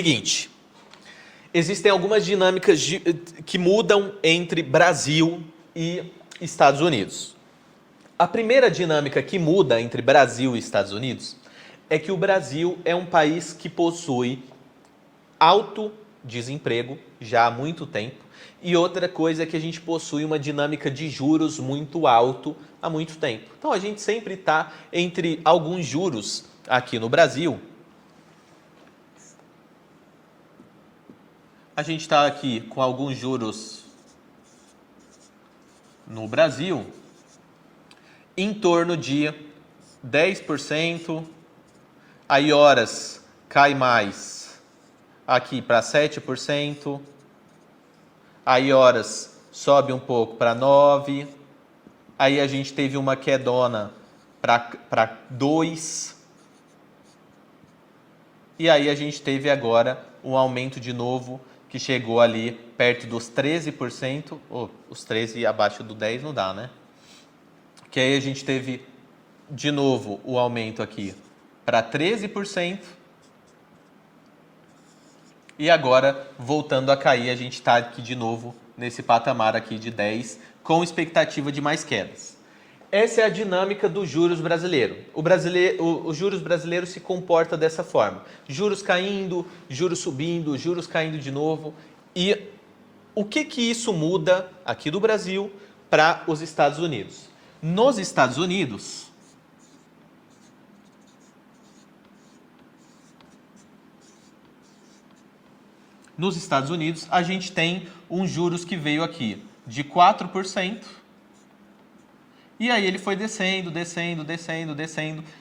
Seguinte, existem algumas dinâmicas que mudam entre Brasil e Estados Unidos. A primeira dinâmica que muda entre Brasil e Estados Unidos é que o Brasil é um país que possui alto desemprego já há muito tempo, e outra coisa é que a gente possui uma dinâmica de juros muito alto há muito tempo. Então a gente sempre está entre alguns juros aqui no Brasil. A gente está aqui com alguns juros no Brasil em torno de 10%, aí horas cai mais aqui para 7%, aí horas sobe um pouco para 9%, aí a gente teve uma quedona para 2%, e aí a gente teve agora um aumento de novo que chegou ali perto dos 13%, os 13% abaixo do 10% não dá, né? Que aí a gente teve de novo o aumento aqui para 13%, e agora voltando a cair, a gente está aqui de novo nesse patamar aqui de 10%, com expectativa de mais quedas. Essa é a dinâmica dos juros brasileiro. Os juros brasileiros se comporta dessa forma. Juros caindo, juros subindo, juros caindo de novo. E o que isso muda aqui do Brasil para os Estados Unidos? Nos Estados Unidos, a gente tem um juros que veio aqui de 4%, e aí ele foi descendo,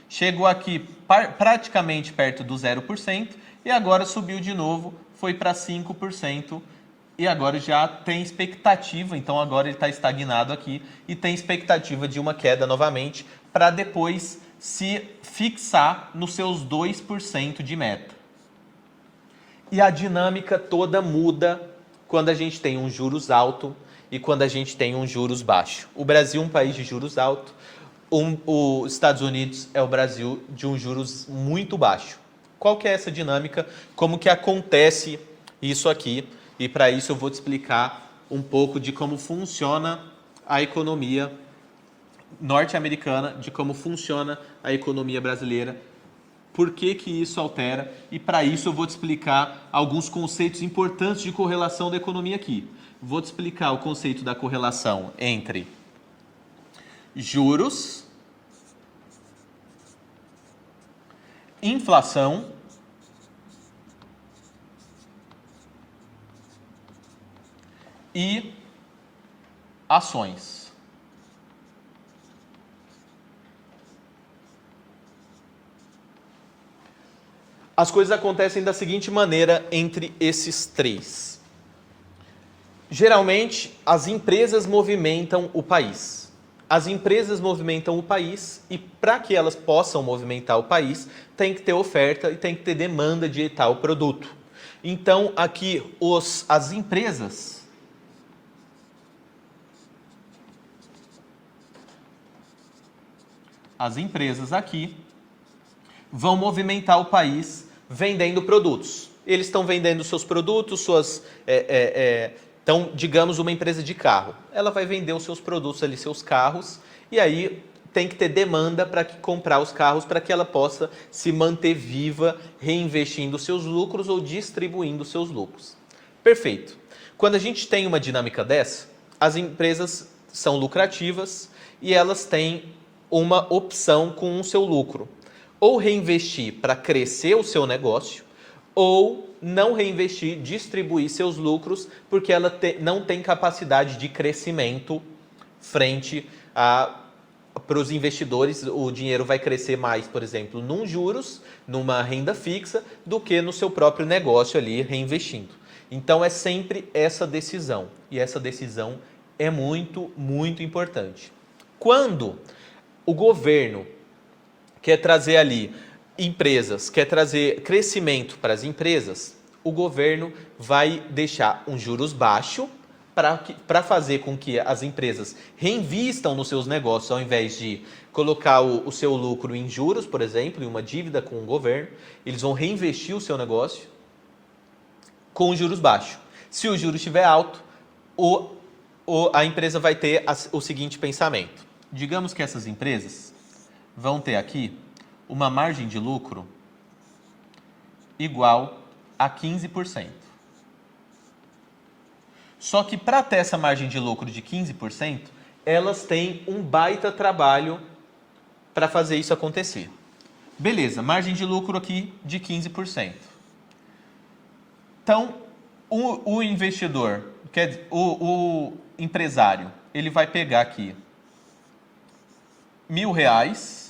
chegou aqui praticamente perto do 0%, e agora subiu de novo, foi para 5%, e agora já tem expectativa, então agora ele está estagnado aqui, e tem expectativa de uma queda novamente, para depois se fixar nos seus 2% de meta. E a dinâmica toda muda quando a gente tem um juros alto e quando a gente tem um juros baixo. O Brasil é um país de juros alto, os Estados Unidos é o Brasil de um juros muito baixo. Qual que é essa dinâmica? Como que acontece isso aqui? E para isso eu vou te explicar um pouco de como funciona a economia norte-americana, de como funciona a economia brasileira, por que isso altera, e para isso eu vou te explicar alguns conceitos importantes de correlação da economia aqui. Vou te explicar o conceito da correlação entre juros, inflação e ações. As coisas acontecem da seguinte maneira entre esses três. Geralmente, as empresas movimentam o país. As empresas movimentam o país e para que elas possam movimentar o país, tem que ter oferta e tem que ter demanda de tal produto. Então, aqui, as empresas aqui vão movimentar o país vendendo produtos. Eles estão vendendo seus produtos, então, digamos, uma empresa de carro. Ela vai vender os seus produtos ali, seus carros, e aí tem que ter demanda para comprar os carros para que ela possa se manter viva, reinvestindo seus lucros ou distribuindo seus lucros. Perfeito. Quando a gente tem uma dinâmica dessa, as empresas são lucrativas e elas têm uma opção com o seu lucro. Ou reinvestir para crescer o seu negócio, ou não reinvestir, distribuir seus lucros, porque ela não tem capacidade de crescimento frente para os investidores. O dinheiro vai crescer mais, por exemplo, num juros, numa renda fixa, do que no seu próprio negócio ali reinvestindo. Então é sempre essa decisão, e essa decisão é muito, muito importante. Quando o governo quer trazer ali empresas, quer trazer crescimento para as empresas, o governo vai deixar um juros baixo para fazer com que as empresas reinvistam nos seus negócios, ao invés de colocar o seu lucro em juros, por exemplo, em uma dívida com o governo, eles vão reinvestir o seu negócio. com os juros baixos. Se o juros estiver alto, a empresa vai ter o seguinte pensamento. Digamos que essas empresas vão ter aqui uma margem de lucro igual a 15%. Só que para ter essa margem de lucro de 15%, elas têm um baita trabalho para fazer isso acontecer. Beleza, margem de lucro aqui de 15%. Então, o investidor, o empresário, ele vai pegar aqui R$1.000,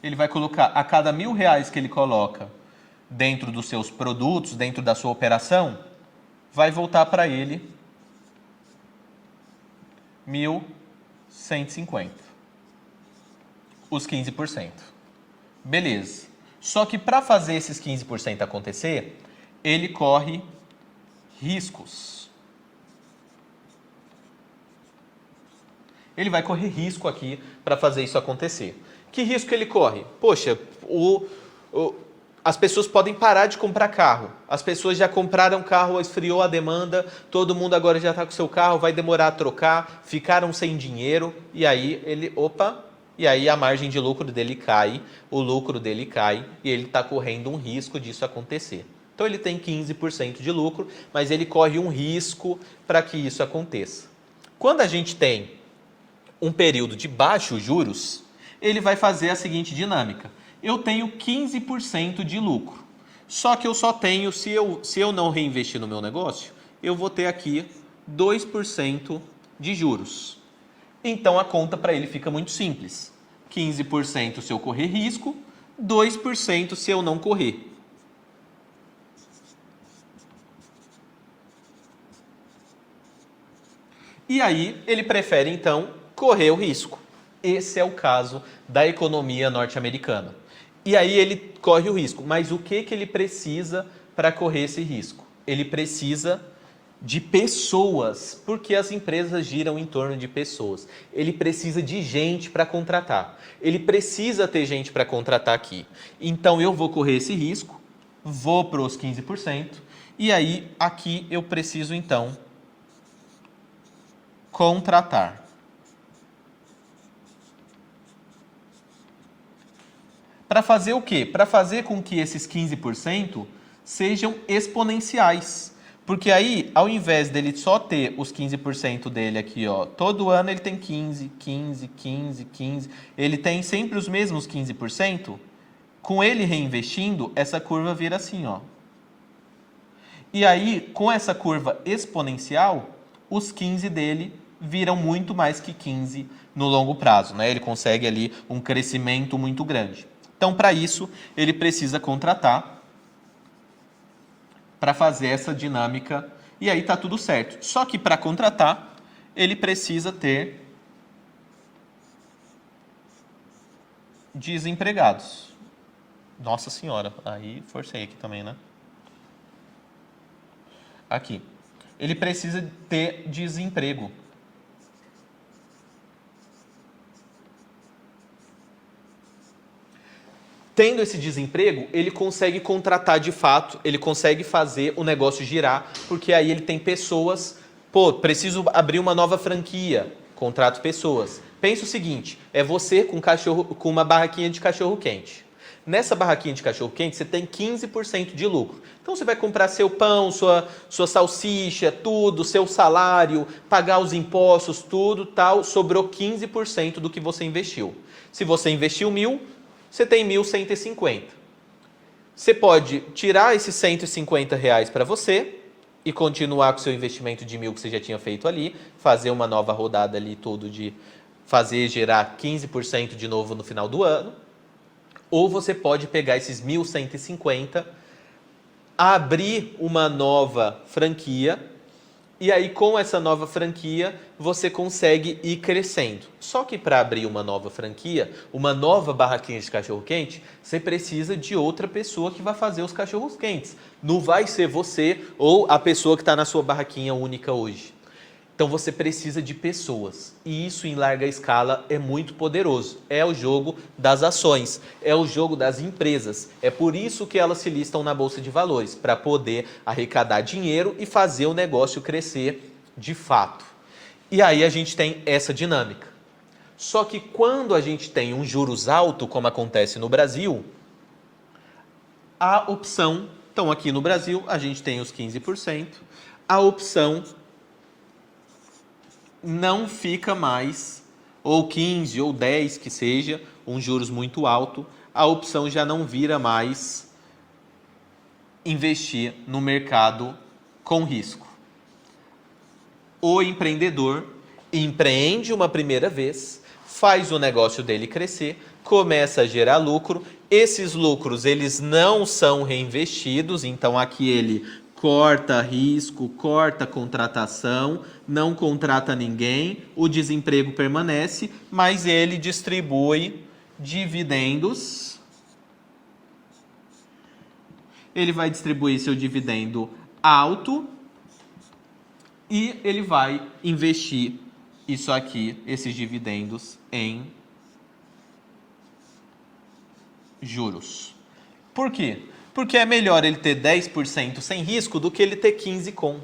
ele vai colocar, a cada R$1.000 que ele coloca dentro dos seus produtos, dentro da sua operação, vai voltar para ele 1.150. Os 15%. Beleza. Só que para fazer esses 15% acontecer, ele corre riscos. Ele vai correr risco aqui para fazer isso acontecer. Que risco ele corre? Poxa, as pessoas podem parar de comprar carro. As pessoas já compraram carro, esfriou a demanda, todo mundo agora já está com seu carro, vai demorar a trocar, ficaram sem dinheiro, e aí e aí a margem de lucro dele cai, o lucro dele cai, e ele está correndo um risco disso acontecer. Então ele tem 15% de lucro, mas ele corre um risco para que isso aconteça. Quando a gente tem um período de baixos juros, ele vai fazer a seguinte dinâmica. Eu tenho 15% de lucro. Só que eu só tenho, se eu não reinvestir no meu negócio, eu vou ter aqui 2% de juros. Então a conta para ele fica muito simples. 15% se eu correr risco, 2% se eu não correr. E aí ele prefere então correr o risco. Esse é o caso da economia norte-americana. E aí ele corre o risco. Mas o que ele precisa para correr esse risco? Ele precisa de pessoas, porque as empresas giram em torno de pessoas. Ele precisa de gente para contratar. Ele precisa ter gente para contratar aqui. Então eu vou correr esse risco, vou para os 15%, e aí aqui eu preciso então contratar. Para fazer o quê? Para fazer com que esses 15% sejam exponenciais. Porque aí, ao invés dele só ter os 15% dele aqui, ó, todo ano ele tem 15, 15, 15, 15, ele tem sempre os mesmos 15%, com ele reinvestindo, essa curva vira assim, ó. E aí, com essa curva exponencial, os 15 dele viram muito mais que 15 no longo prazo, né? Ele consegue ali um crescimento muito grande. Então, para isso, ele precisa contratar para fazer essa dinâmica, e aí está tudo certo. Só que para contratar, ele precisa ter desempregados. Nossa senhora, aí forcei aqui também, né? Aqui. Ele precisa ter desemprego. Tendo esse desemprego, ele consegue contratar de fato, ele consegue fazer o negócio girar, porque aí ele tem pessoas, preciso abrir uma nova franquia, contrato pessoas. Pensa o seguinte, é você com uma barraquinha de cachorro-quente. Nessa barraquinha de cachorro-quente, você tem 15% de lucro. Então você vai comprar seu pão, sua salsicha, tudo, seu salário, pagar os impostos, tudo, tal, sobrou 15% do que você investiu. Se você investiu 1.000, você tem 1.150. Você pode tirar esses R$150 para você e continuar com o seu investimento de 1.000 que você já tinha feito ali, fazer uma nova rodada ali, tudo de fazer gerar 15% de novo no final do ano. Ou você pode pegar esses 1.150, abrir uma nova franquia, e aí com essa nova franquia você consegue ir crescendo. Só que para abrir uma nova franquia, uma nova barraquinha de cachorro-quente, você precisa de outra pessoa que vai fazer os cachorros-quentes. Não vai ser você ou a pessoa que está na sua barraquinha única hoje. Então você precisa de pessoas. E isso em larga escala é muito poderoso. É o jogo das ações, é o jogo das empresas. É por isso que elas se listam na Bolsa de Valores, para poder arrecadar dinheiro e fazer o negócio crescer de fato. E aí a gente tem essa dinâmica. Só que quando a gente tem um juros alto, como acontece no Brasil, a opção, então aqui no Brasil a gente tem os 15%, a opção não fica mais, ou 15 ou 10 que seja, um juros muito alto, a opção já não vira mais investir no mercado com risco. O empreendedor empreende uma primeira vez, faz o negócio dele crescer, começa a gerar lucro, esses lucros eles não são reinvestidos, então aqui ele corta risco, corta contratação, não contrata ninguém, o desemprego permanece, mas ele distribui dividendos. Ele vai distribuir seu dividendo alto e ele vai investir isso aqui, esses dividendos, em juros. Por quê? Porque é melhor ele ter 10% sem risco do que ele ter 15% com.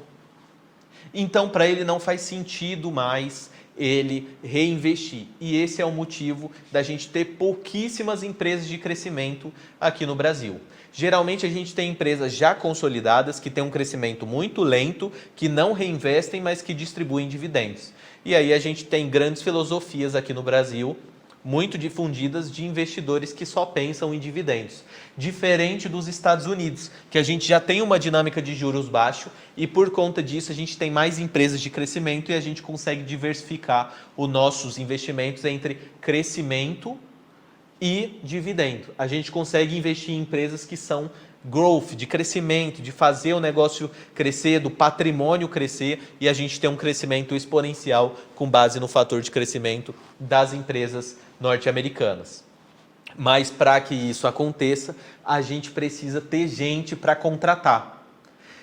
Então, para ele não faz sentido mais ele reinvestir. E esse é o motivo da gente ter pouquíssimas empresas de crescimento aqui no Brasil. Geralmente a gente tem empresas já consolidadas que têm um crescimento muito lento, que não reinvestem, mas que distribuem dividendos. E aí a gente tem grandes filosofias aqui no Brasil, muito difundidas, de investidores que só pensam em dividendos. Diferente dos Estados Unidos, que a gente já tem uma dinâmica de juros baixo e por conta disso a gente tem mais empresas de crescimento e a gente consegue diversificar os nossos investimentos entre crescimento e dividendo. A gente consegue investir em empresas que são growth, de crescimento, de fazer o negócio crescer, do patrimônio crescer e a gente tem um crescimento exponencial com base no fator de crescimento das empresas norte-americanas. Mas para que isso aconteça, a gente precisa ter gente para contratar.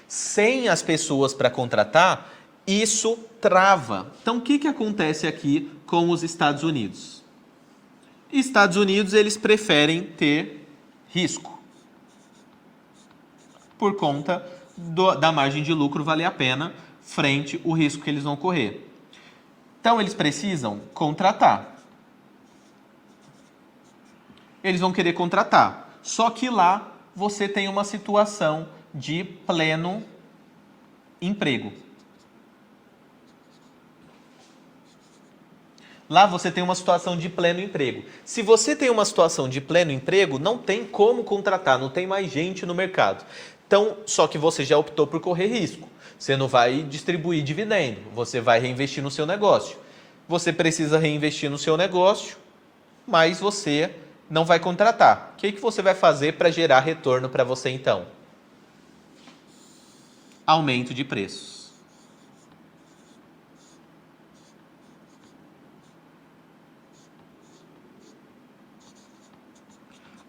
Sem as pessoas para contratar, isso trava. Então o que acontece aqui com os Estados Unidos? Estados Unidos, eles preferem ter risco. Por conta da margem de lucro valer a pena frente ao risco que eles vão correr. Então, eles precisam contratar. Eles vão querer contratar. Só que lá você tem uma situação de pleno emprego. Lá você tem uma situação de pleno emprego. Se você tem uma situação de pleno emprego, não tem como contratar, não tem mais gente no mercado. Então, só que você já optou por correr risco. Você não vai distribuir dividendo, você vai reinvestir no seu negócio. Você precisa reinvestir no seu negócio, mas você não vai contratar. O que você vai fazer para gerar retorno para você então? Aumento de preços.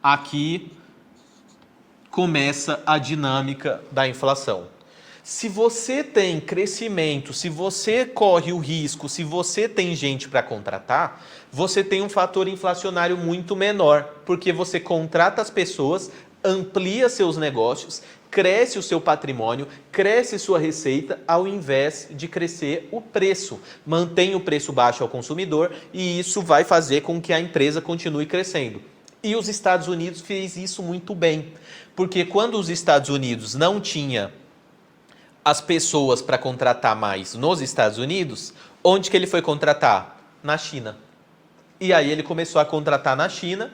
Aqui começa a dinâmica da inflação. Se você tem crescimento, se você corre o risco, se você tem gente para contratar, você tem um fator inflacionário muito menor, porque você contrata as pessoas, amplia seus negócios, cresce o seu patrimônio, cresce sua receita, ao invés de crescer o preço. Mantém o preço baixo ao consumidor e isso vai fazer com que a empresa continue crescendo. E os Estados Unidos fez isso muito bem, porque quando os Estados Unidos não tinha as pessoas para contratar mais nos Estados Unidos, onde que ele foi contratar? Na China. E aí ele começou a contratar na China,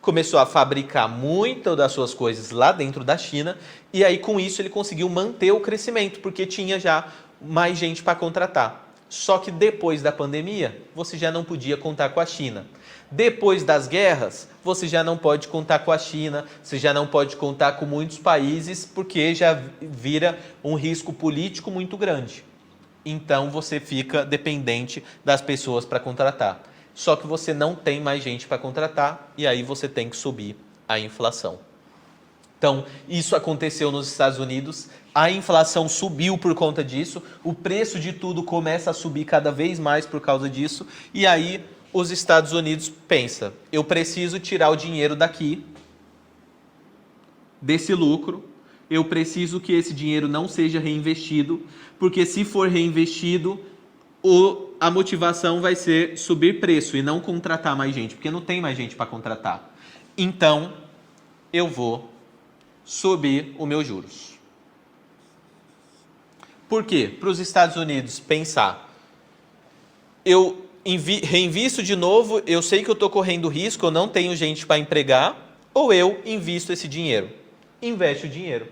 começou a fabricar muitas das suas coisas lá dentro da China, e aí com isso ele conseguiu manter o crescimento, porque tinha já mais gente para contratar. Só que depois da pandemia, você já não podia contar com a China. Depois das guerras, você já não pode contar com a China, você já não pode contar com muitos países, porque já vira um risco político muito grande. Então você fica dependente das pessoas para contratar. Só que você não tem mais gente para contratar e aí você tem que subir a inflação. Então, isso aconteceu nos Estados Unidos, a inflação subiu por conta disso, o preço de tudo começa a subir cada vez mais por causa disso, e aí os Estados Unidos pensa, eu preciso tirar o dinheiro daqui, desse lucro, eu preciso que esse dinheiro não seja reinvestido, porque se for reinvestido, a motivação vai ser subir preço e não contratar mais gente, porque não tem mais gente para contratar. Então, eu vou subir os meus juros. Por quê? Para os Estados Unidos pensar, eu reinvisto de novo, eu sei que eu estou correndo risco, eu não tenho gente para empregar, ou eu invisto esse dinheiro. Investe o dinheiro.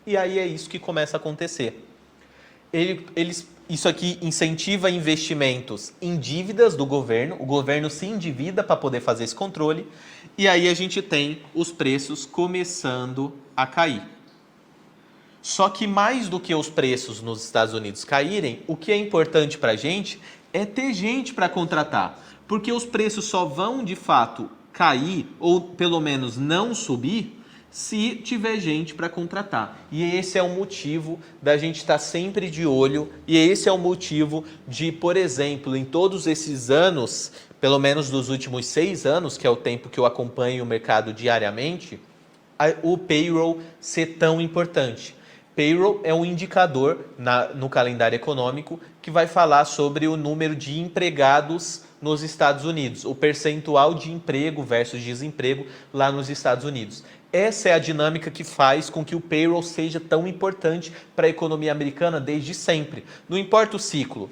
E aí é isso que começa a acontecer. Isso aqui incentiva investimentos em dívidas do governo, o governo se endivida para poder fazer esse controle, e aí a gente tem os preços começando a cair. Só que mais do que os preços nos Estados Unidos caírem, o que é importante para a gente é ter gente para contratar, porque os preços só vão de fato cair, ou pelo menos não subir, se tiver gente para contratar. E esse é o motivo da gente estar sempre de olho, e esse é o motivo de, por exemplo, em todos esses anos, pelo menos dos últimos 6 anos, que é o tempo que eu acompanho o mercado diariamente, o payroll ser tão importante. Payroll é um indicador no calendário econômico que vai falar sobre o número de empregados nos Estados Unidos, o percentual de emprego versus desemprego lá nos Estados Unidos. Essa é a dinâmica que faz com que o payroll seja tão importante para a economia americana desde sempre. Não importa o ciclo,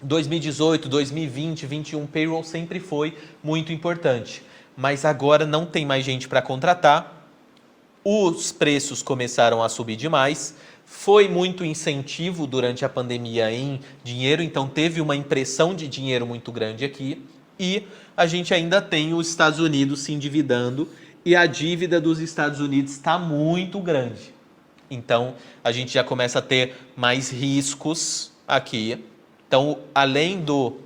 2018, 2020, 2021, payroll sempre foi muito importante. Mas agora não tem mais gente para contratar, os preços começaram a subir demais, foi muito incentivo durante a pandemia em dinheiro, então teve uma impressão de dinheiro muito grande aqui, e a gente ainda tem os Estados Unidos se endividando, e a dívida dos Estados Unidos está muito grande. Então, a gente já começa a ter mais riscos aqui. Então, além do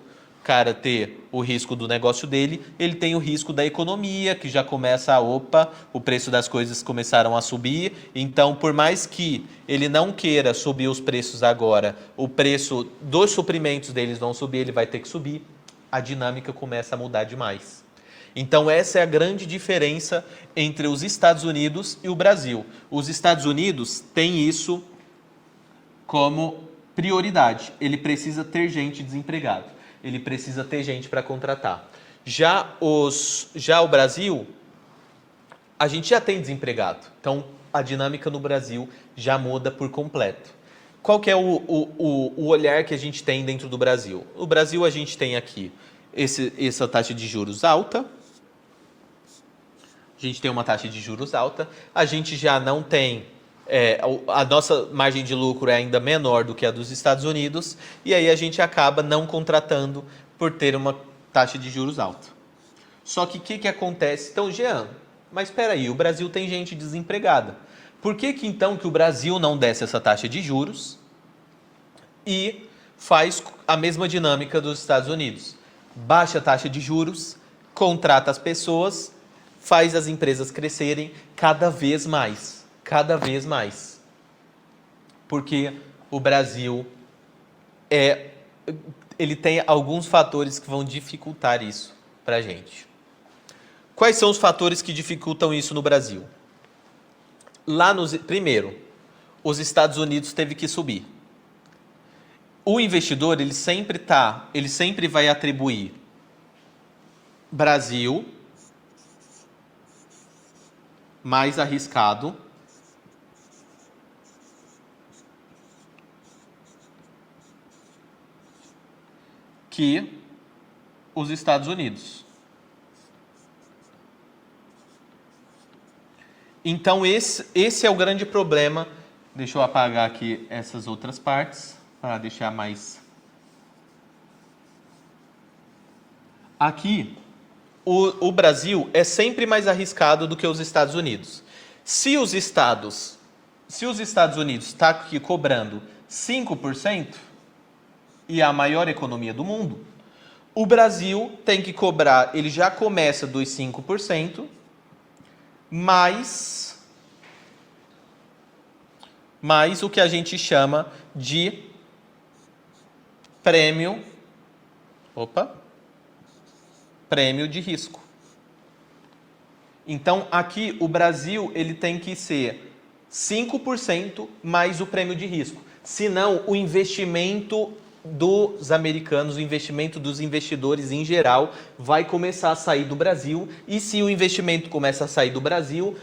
cara ter o risco do negócio dele, ele tem o risco da economia, que já começa o preço das coisas começaram a subir. Então, por mais que ele não queira subir os preços agora, o preço dos suprimentos deles vão subir, ele vai ter que subir. A dinâmica começa a mudar demais. Então, essa é a grande diferença entre os Estados Unidos e o Brasil. Os Estados Unidos têm isso como prioridade. Ele precisa ter gente desempregada. Ele precisa ter gente para contratar. Já o Brasil, a gente já tem desempregado. Então, a dinâmica no Brasil já muda por completo. Qual que é o olhar que a gente tem dentro do Brasil? No Brasil, a gente tem aqui essa taxa de juros alta. A gente tem uma taxa de juros alta, a gente já não tem, a nossa margem de lucro é ainda menor do que a dos Estados Unidos, e aí a gente acaba não contratando por ter uma taxa de juros alta. Só que o que acontece? Então, Jean, mas espera aí, o Brasil tem gente desempregada. Por que então que o Brasil não desce essa taxa de juros e faz a mesma dinâmica dos Estados Unidos? Baixa a taxa de juros, contrata as pessoas, faz as empresas crescerem cada vez mais. Cada vez mais. Porque o Brasil ele tem alguns fatores que vão dificultar isso para a gente. Quais são os fatores que dificultam isso no Brasil? Primeiro, os Estados Unidos teve que subir. O investidor, ele sempre vai atribuir Brasil mais arriscado que os Estados Unidos. Então esse é o grande problema. Deixa eu apagar aqui essas outras partes para deixar mais. Aqui o Brasil é sempre mais arriscado do que os Estados Unidos. Se os Estados Unidos está aqui cobrando 5% e é a maior economia do mundo, o Brasil tem que cobrar, ele já começa dos 5%, mais mais o que a gente chama de prêmio de risco. Então, aqui o Brasil ele tem que ser 5% mais o prêmio de risco. Senão, o investimento dos americanos, o investimento dos investidores em geral, vai começar a sair do Brasil. E se o investimento começa a sair do Brasil,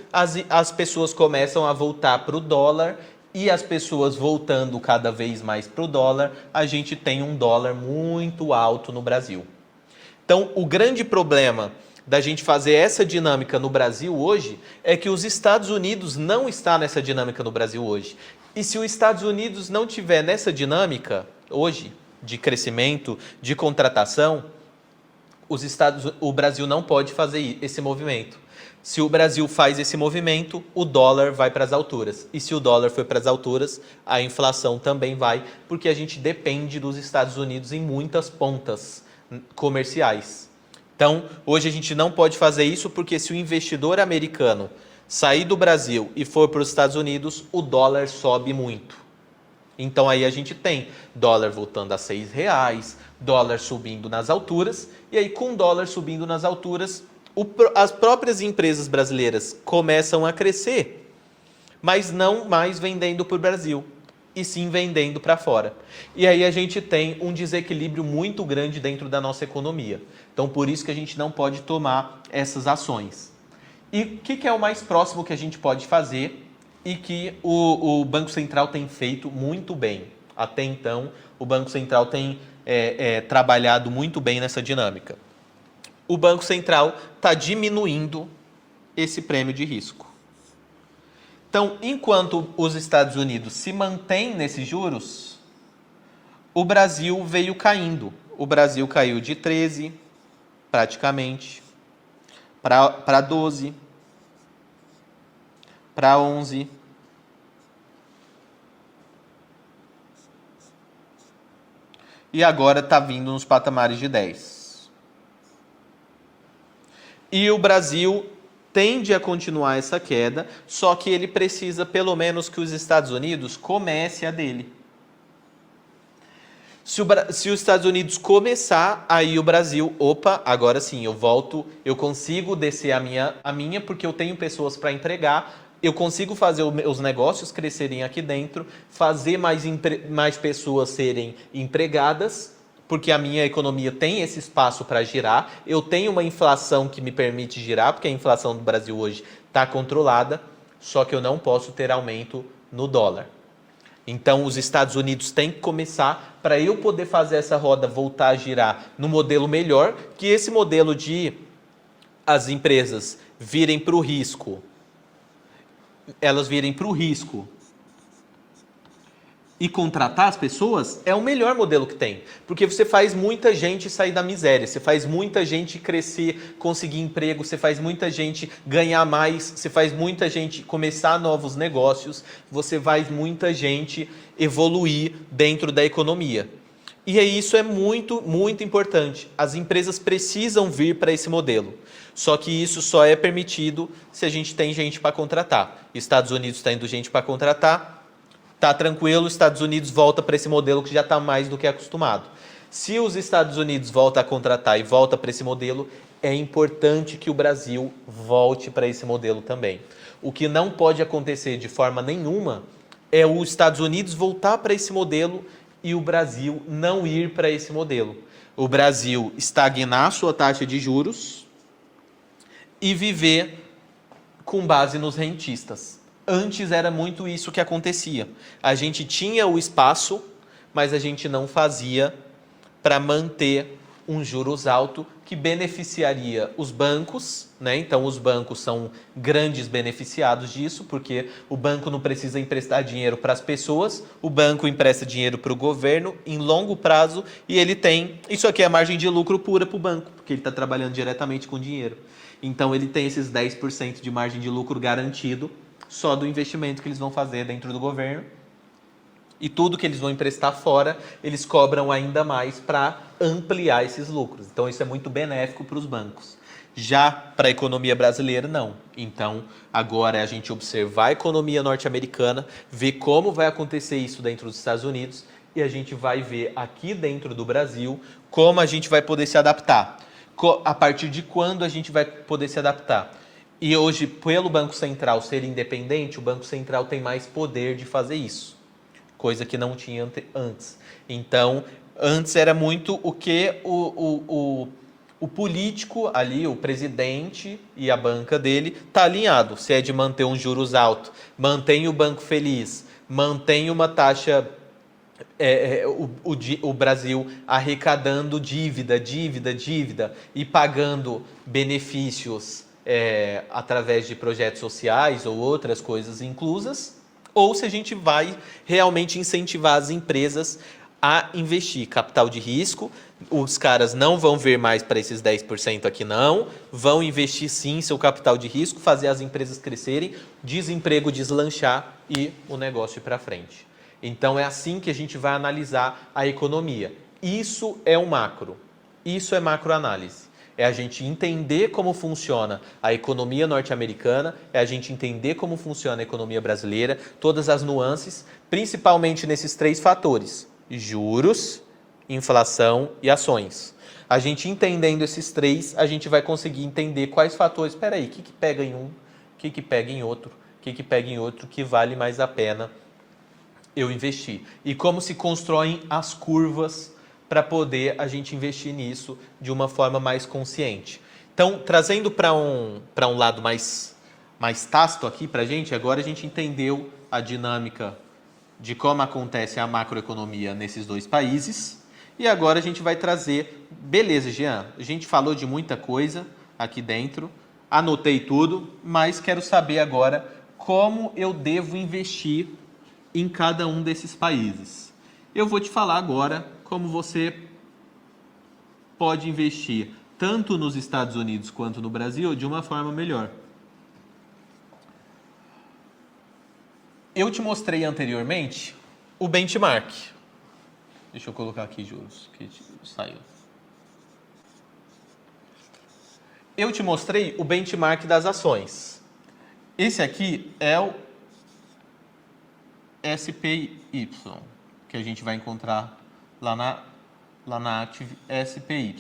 as pessoas começam a voltar para o dólar. E as pessoas voltando cada vez mais para o dólar, a gente tem um dólar muito alto no Brasil. Então, o grande problema da gente fazer essa dinâmica no Brasil hoje é que os Estados Unidos não está nessa dinâmica no Brasil hoje. E se os Estados Unidos não tiver nessa dinâmica hoje de crescimento, de contratação, o Brasil não pode fazer esse movimento. Se o Brasil faz esse movimento, o dólar vai para as alturas. E se o dólar for para as alturas, a inflação também vai, porque a gente depende dos Estados Unidos em muitas pontas comerciais. Então, hoje a gente não pode fazer isso porque se o investidor americano sair do Brasil e for para os Estados Unidos, o dólar sobe muito. Então aí a gente tem dólar voltando a R$6, dólar subindo nas alturas, e aí com dólar subindo nas alturas, as próprias empresas brasileiras começam a crescer, mas não mais vendendo para o Brasil, e sim vendendo para fora. E aí a gente tem um desequilíbrio muito grande dentro da nossa economia. Então por isso que a gente não pode tomar essas ações. E o que é o mais próximo que a gente pode fazer e que o Banco Central tem feito muito bem? Até então, o Banco Central tem trabalhado muito bem nessa dinâmica. O Banco Central está diminuindo esse prêmio de risco. Então, enquanto os Estados Unidos se mantêm nesses juros, o Brasil veio caindo. O Brasil caiu de 13, praticamente, para 12, para 11. E agora está vindo nos patamares de 10. E o Brasil tende a continuar essa queda, só que ele precisa pelo menos que os Estados Unidos comece a dele. Se os Estados Unidos começar, aí o Brasil, opa, agora sim, eu volto, eu consigo descer a minha porque eu tenho pessoas para empregar, eu consigo fazer os negócios crescerem aqui dentro, fazer mais pessoas serem empregadas, porque a minha economia tem esse espaço para girar, eu tenho uma inflação que me permite girar, porque a inflação do Brasil hoje está controlada, só que eu não posso ter aumento no dólar. Então, os Estados Unidos têm que começar para eu poder fazer essa roda voltar a girar no modelo melhor, que esse modelo de as empresas virem para o risco, e contratar as pessoas é o melhor modelo que tem. Porque você faz muita gente sair da miséria, você faz muita gente crescer, conseguir emprego, você faz muita gente ganhar mais, você faz muita gente começar novos negócios, você faz muita gente evoluir dentro da economia. E isso é muito, muito importante. As empresas precisam vir para esse modelo. Só que isso só é permitido se a gente tem gente para contratar. Estados Unidos está indo gente para contratar, tá tranquilo, os Estados Unidos volta para esse modelo que já está mais do que acostumado. Se os Estados Unidos volta a contratar e volta para esse modelo, é importante que o Brasil volte para esse modelo também. O que não pode acontecer de forma nenhuma é os Estados Unidos voltar para esse modelo e o Brasil não ir para esse modelo. O Brasil estagnar sua taxa de juros e viver com base nos rentistas. Antes era muito isso que acontecia. A gente tinha o espaço, mas a gente não fazia para manter um juros alto que beneficiaria os bancos, né? Então os bancos são grandes beneficiados disso, porque o banco não precisa emprestar dinheiro para as pessoas, o banco empresta dinheiro para o governo em longo prazo e ele tem... Isso aqui é a margem de lucro pura para o banco, porque ele está trabalhando diretamente com dinheiro. Então ele tem esses 10% de margem de lucro garantido só do investimento que eles vão fazer dentro do governo. E tudo que eles vão emprestar fora, eles cobram ainda mais para ampliar esses lucros. Então isso é muito benéfico para os bancos. Já para a economia brasileira, não. Então, agora é a gente observar a economia norte-americana, ver como vai acontecer isso dentro dos Estados Unidos e a gente vai ver aqui dentro do Brasil como a gente vai poder se adaptar. A partir de quando a gente vai poder se adaptar. E hoje, pelo Banco Central ser independente, o Banco Central tem mais poder de fazer isso, coisa que não tinha antes. Então, antes era muito o que o político ali, o presidente e a banca dele, está alinhado. Se é de manter um juros alto, mantém o banco feliz, mantém uma taxa, o Brasil arrecadando dívida e pagando benefícios através de projetos sociais ou outras coisas inclusas, ou se a gente vai realmente incentivar as empresas a investir capital de risco. Os caras não vão ver mais para esses 10% aqui não, vão investir sim seu capital de risco, fazer as empresas crescerem, desemprego deslanchar e o negócio ir para frente. Então é assim que a gente vai analisar a economia. Isso é o macro, isso é macroanálise. É a gente entender como funciona a economia norte-americana, é a gente entender como funciona a economia brasileira, todas as nuances, principalmente nesses 3 fatores: juros, inflação e ações. A gente entendendo esses 3, a gente vai conseguir entender quais fatores. Espera aí, o que pega em um, o que pega em outro, o que pega em outro que vale mais a pena eu investir. E como se constroem as curvas para poder a gente investir nisso de uma forma mais consciente. Então, trazendo para um lado mais tácito aqui para a gente, agora a gente entendeu a dinâmica de como acontece a macroeconomia nesses 2 países. E agora a gente vai trazer... Beleza, Jean, a gente falou de muita coisa aqui dentro, anotei tudo, mas quero saber agora como eu devo investir em cada um desses países. Eu vou te falar agora como você pode investir tanto nos Estados Unidos quanto no Brasil de uma forma melhor. Eu te mostrei anteriormente o benchmark. Deixa eu colocar aqui juros, que saiu. Eu te mostrei o benchmark das ações. Esse aqui é o SPY, que a gente vai encontrar lá na Active SPY.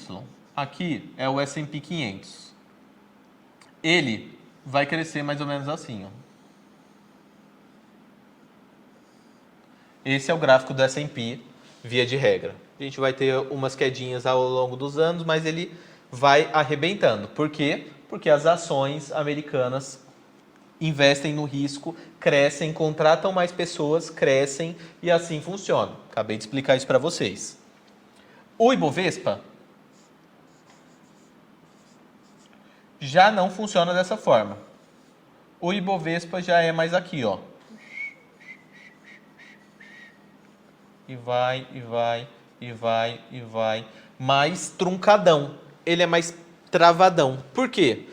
Aqui é o S&P 500. Ele vai crescer mais ou menos assim, ó. Esse é o gráfico do S&P via de regra. A gente vai ter umas quedinhas ao longo dos anos, mas ele vai arrebentando. Por quê? Porque as ações americanas investem no risco, crescem, contratam mais pessoas, crescem e assim funciona. Acabei de explicar isso para vocês. O Ibovespa já não funciona dessa forma. O Ibovespa já é mais aqui, ó. E vai, e vai, e vai, e vai. Mais truncadão. Ele é mais travadão. Por quê?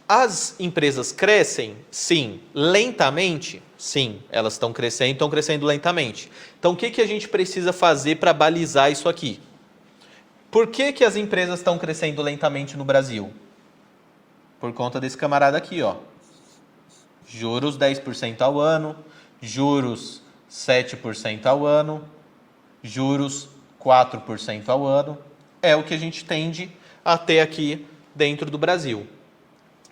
As empresas crescem, sim. Lentamente, sim. Elas estão crescendo lentamente. Então, o que a gente precisa fazer para balizar isso aqui? Por que as empresas estão crescendo lentamente no Brasil? Por conta desse camarada aqui, ó. Juros 10% ao ano, juros 7% ao ano, juros 4% ao ano. É o que a gente tende a ter aqui dentro do Brasil.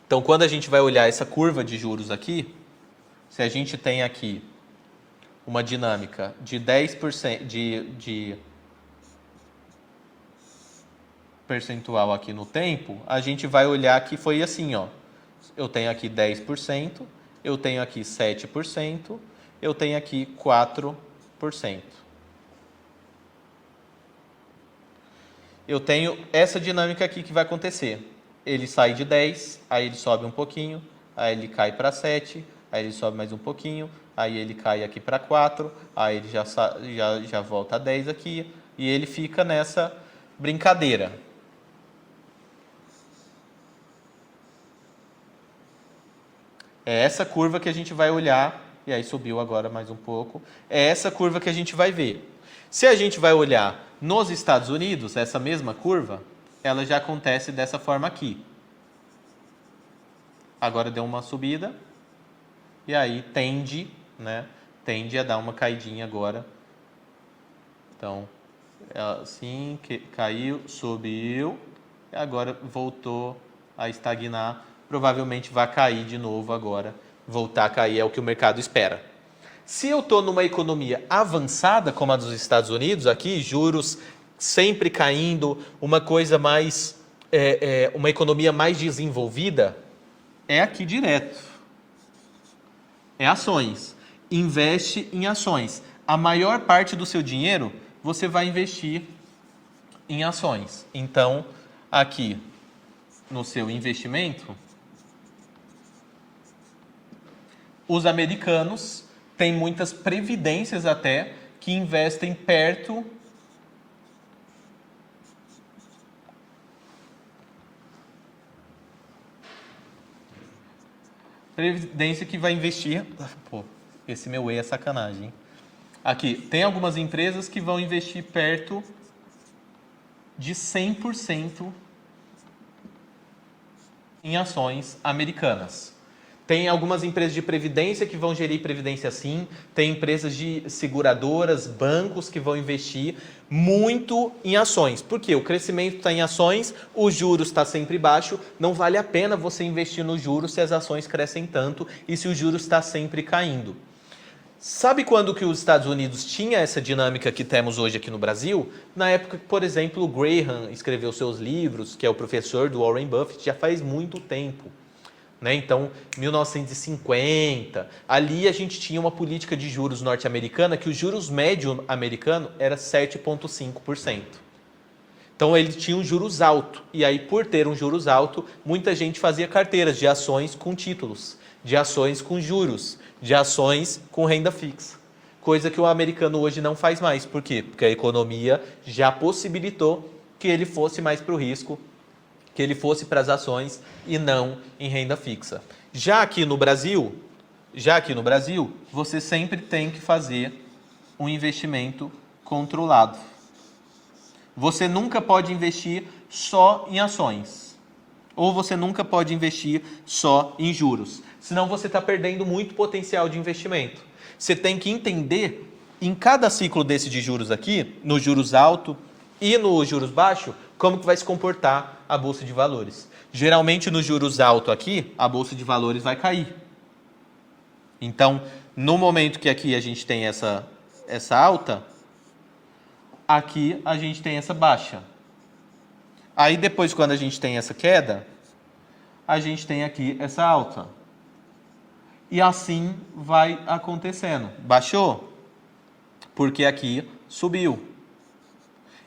Então, quando a gente vai olhar essa curva de juros aqui, se a gente tem aqui uma dinâmica de 10% de percentual aqui no tempo, a gente vai olhar que foi assim, ó. Eu tenho aqui 10%, eu tenho aqui 7%, eu tenho aqui 4%. Eu tenho essa dinâmica aqui que vai acontecer. Ele sai de 10, aí ele sobe um pouquinho, aí ele cai para 7, aí ele sobe mais um pouquinho, aí ele cai aqui para 4, aí ele já volta a 10 aqui, e ele fica nessa brincadeira. É essa curva que a gente vai olhar, e aí subiu agora mais um pouco, é essa curva que a gente vai ver. Se a gente vai olhar nos Estados Unidos, essa mesma curva, ela já acontece dessa forma aqui. agora deu uma subida, e aí tende, né? Tende a dar uma caidinha agora. Então, assim, caiu, subiu, e agora voltou a estagnar. Provavelmente vai cair de novo agora. Voltar a cair é o que o mercado espera. Se eu estou numa economia avançada, como a dos Estados Unidos, aqui, juros sempre caindo, uma coisa mais, uma economia mais desenvolvida, é aqui direto. É ações. Investe em ações. A maior parte do seu dinheiro você vai investir em ações. Então, aqui no seu investimento, os americanos têm muitas previdências até que investem perto previdência que vai investir. Pô, esse meu E é sacanagem, hein? Aqui, tem algumas empresas que vão investir perto de 100% em ações americanas. Tem algumas empresas de previdência que vão gerir previdência sim, tem empresas de seguradoras, bancos que vão investir muito em ações. Por quê? O crescimento está em ações, o juros está sempre baixo, não vale a pena você investir no juros se as ações crescem tanto e se o juros está sempre caindo. Sabe quando que os Estados Unidos tinha essa dinâmica que temos hoje aqui no Brasil? Na época que, por exemplo, o Graham escreveu seus livros, que é o professor do Warren Buffett, já faz muito tempo. Né? Então, 1950, ali a gente tinha uma política de juros norte-americana que o juros médio americano era 7,5%. Então, ele tinha um juros alto. E aí, por ter um juros alto, muita gente fazia carteiras de ações com títulos, de ações com juros, de ações com renda fixa. Coisa que o americano hoje não faz mais. Por quê? Porque a economia já possibilitou que ele fosse mais para o risco, que ele fosse para as ações e não em renda fixa. Já aqui no Brasil, você sempre tem que fazer um investimento controlado. Você nunca pode investir só em ações. Ou você nunca pode investir só em juros. Senão você está perdendo muito potencial de investimento. Você tem que entender, em cada ciclo desse de juros aqui, no juros alto e no juros baixo, como que vai se comportar a Bolsa de Valores. Geralmente, no juros alto aqui, a Bolsa de Valores vai cair. Então, no momento que aqui a gente tem essa alta, aqui a gente tem essa baixa. Aí depois, quando a gente tem essa queda, a gente tem aqui essa alta. E assim vai acontecendo. Baixou? Porque aqui subiu.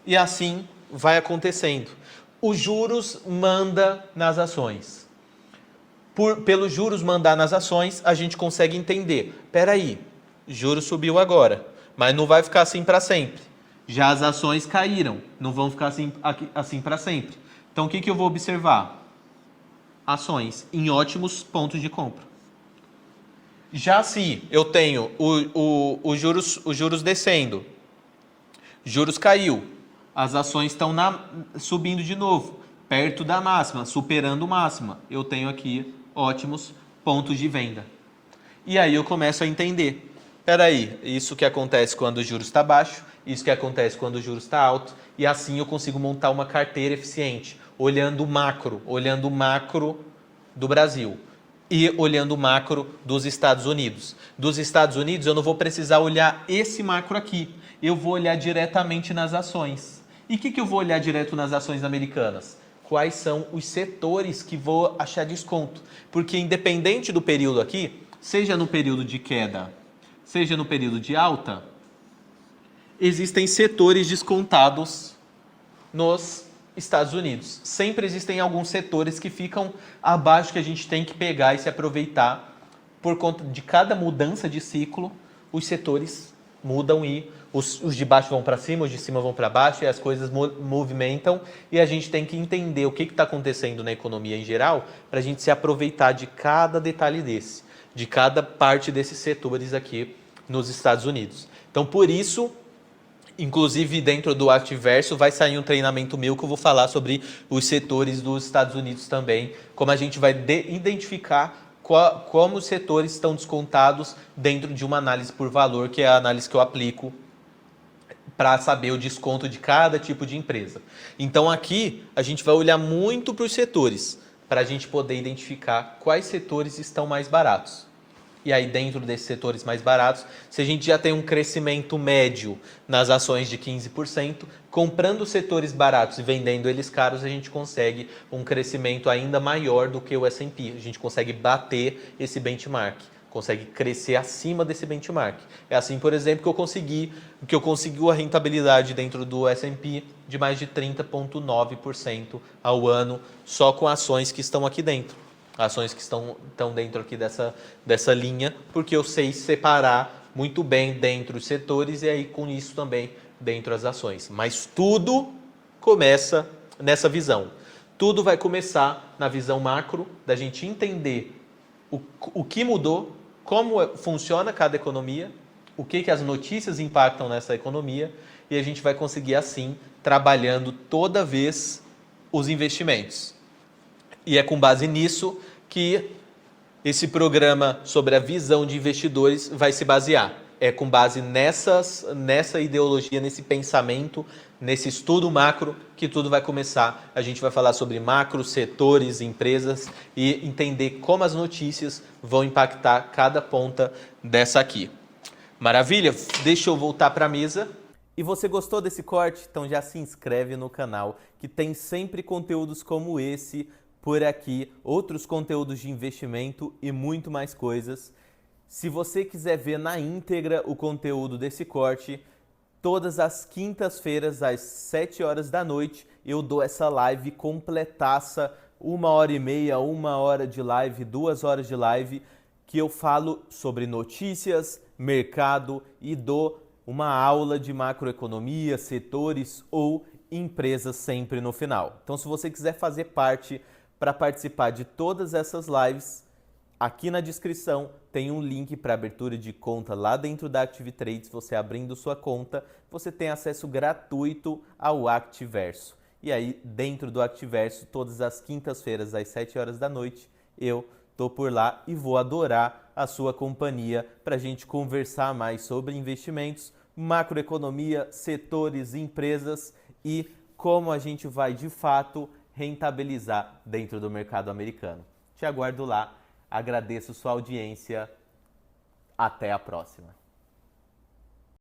E assim vai acontecendo. Os juros manda nas ações. Pelos juros mandar nas ações, a gente consegue entender. Espera aí, juros subiu agora, mas não vai ficar assim para sempre. Já as ações caíram, não vão ficar assim para sempre. Então, o que eu vou observar? Ações em ótimos pontos de compra. Já se eu tenho os juros descendo, juros caiu, as ações estão subindo de novo, perto da máxima, superando máxima. Eu tenho aqui ótimos pontos de venda. E aí eu começo a entender. Espera aí, isso que acontece quando o juros está baixo, isso que acontece quando o juros está alto, e assim eu consigo montar uma carteira eficiente, olhando o macro do Brasil e olhando o macro dos Estados Unidos. Dos Estados Unidos eu não vou precisar olhar esse macro aqui, eu vou olhar diretamente nas ações. E o que eu vou olhar direto nas ações americanas? Quais são os setores que vou achar desconto? Porque independente do período aqui, seja no período de queda, seja no período de alta, existem setores descontados nos Estados Unidos. Sempre existem alguns setores que ficam abaixo que a gente tem que pegar e se aproveitar. Por conta de cada mudança de ciclo, os setores mudam e os de baixo vão para cima, os de cima vão para baixo e as coisas movimentam e a gente tem que entender o que está acontecendo na economia em geral para a gente se aproveitar de cada detalhe desse, de cada parte desses setores aqui nos Estados Unidos. Então, por isso, Inclusive, dentro do Activerso vai sair um treinamento meu que eu vou falar sobre os setores dos Estados Unidos também, como a gente vai identificar como os setores estão descontados dentro de uma análise por valor, que é a análise que eu aplico para saber o desconto de cada tipo de empresa. Então aqui a gente vai olhar muito para os setores, para a gente poder identificar quais setores estão mais baratos. E aí dentro desses setores mais baratos, se a gente já tem um crescimento médio nas ações de 15%, comprando setores baratos e vendendo eles caros, a gente consegue um crescimento ainda maior do que o S&P. A gente consegue bater esse benchmark, consegue crescer acima desse benchmark. É assim, por exemplo, que eu consegui a rentabilidade dentro do S&P de mais de 30,9% ao ano, só com ações que estão aqui dentro. Ações que estão dentro aqui dessa linha, porque eu sei separar muito bem dentro os setores e aí com isso também dentro as ações. Mas tudo começa nessa visão. Tudo vai começar na visão macro, da gente entender o que mudou, como funciona cada economia, o que as notícias impactam nessa economia, e a gente vai conseguir assim, trabalhando toda vez os investimentos. E é com base nisso que esse programa sobre a visão de investidores vai se basear. É com base nessa ideologia, nesse pensamento, nesse estudo macro que tudo vai começar. A gente vai falar sobre macro, setores, empresas e entender como as notícias vão impactar cada ponta dessa aqui. Maravilha? Deixa eu voltar para a mesa. E você gostou desse corte? Então já se inscreve no canal, que tem sempre conteúdos como esse por aqui, outros conteúdos de investimento e muito mais coisas. Se você quiser ver na íntegra o conteúdo desse corte, todas as quintas-feiras, às 7 horas da noite, eu dou essa live completaça, 1h30, 1 hora de live, 2 horas de live, que eu falo sobre notícias, mercado e dou uma aula de macroeconomia, setores ou empresas sempre no final. Então, se você quiser fazer parte para participar de todas essas lives, aqui na descrição tem um link para abertura de conta lá dentro da Active Trades. Você abrindo sua conta, você tem acesso gratuito ao Activerso. E aí, dentro do Activerso, todas as quintas-feiras, às 7 horas da noite, eu tô por lá e vou adorar a sua companhia para a gente conversar mais sobre investimentos, macroeconomia, setores, empresas e como a gente vai, de fato, rentabilizar dentro do mercado americano. Te aguardo lá, agradeço sua audiência, até a próxima.